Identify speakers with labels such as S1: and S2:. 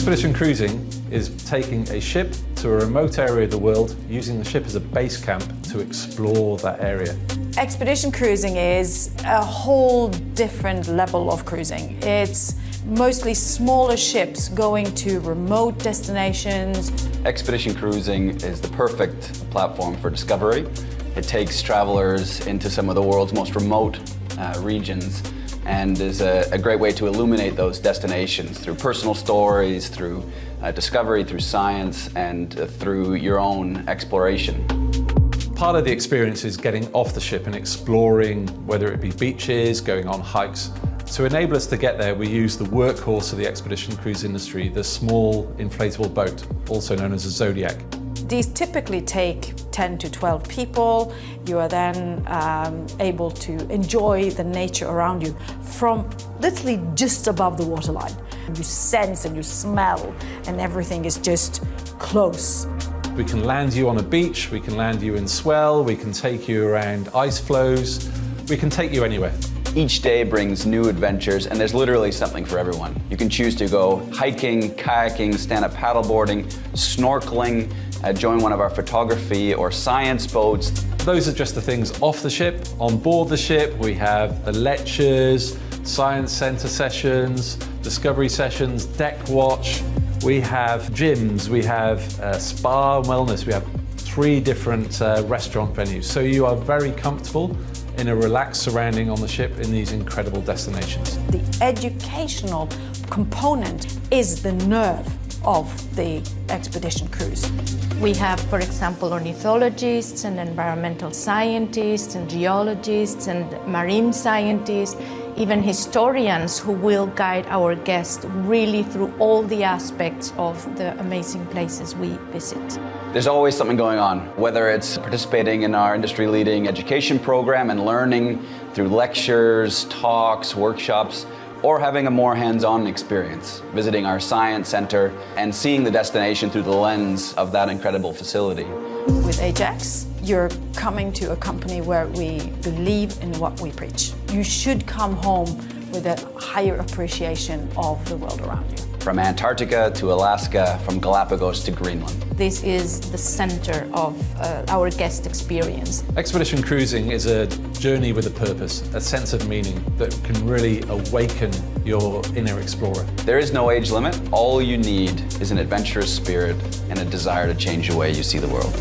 S1: Expedition cruising is taking a ship to a remote area of the world, using the ship as a base camp to explore that area.
S2: Expedition cruising is a whole different level of cruising. It's mostly smaller ships going to remote destinations.
S3: Expedition cruising is the perfect platform for discovery. It takes travelers into some of the world's most remote regions and is a great way to illuminate those destinations through personal stories, through discovery, through science, and through your own exploration.
S1: Part of the experience is getting off the ship and exploring, whether it be beaches, going on hikes. To enable us to get there, we use the workhorse of the expedition cruise industry, the small inflatable boat, also known as a Zodiac.
S2: These typically take 10 to 12 people. You are then able to enjoy the nature around you from literally just above the waterline. You sense and you smell, and everything is just close.
S1: We can land you on a beach, we can land you in swell, we can take you around ice floes, we can take you anywhere.
S3: Each day brings new adventures, and there's literally something for everyone. You can choose to go hiking, kayaking, stand-up paddleboarding, snorkeling, join one of our photography or science boats.
S1: Those are just the things off the ship. On board the ship, we have the lectures, science center sessions, discovery sessions, deck watch. We have gyms, we have spa and wellness, we have 3 different restaurant venues. So you are very comfortable in a relaxed surrounding on the ship in these incredible destinations.
S2: The educational component is the nerve of the expedition cruise.
S4: We have, for example, ornithologists and environmental scientists and geologists and marine scientists, even historians who will guide our guests really through all the aspects of the amazing places we visit.
S3: There's always something going on, whether it's participating in our industry-leading education program and learning through lectures, talks, workshops, or having a more hands-on experience, visiting our science center and seeing the destination through the lens of that incredible facility.
S2: With Ajax, you're coming to a company where we believe in what we preach. You should come home with a higher appreciation of the world around you.
S3: From Antarctica to Alaska, from Galapagos to Greenland.
S4: This is the center of our guest experience.
S1: Expedition cruising is a journey with a purpose, a sense of meaning that can really awaken your inner explorer.
S3: There is no age limit. All you need is an adventurous spirit and a desire to change the way you see the world.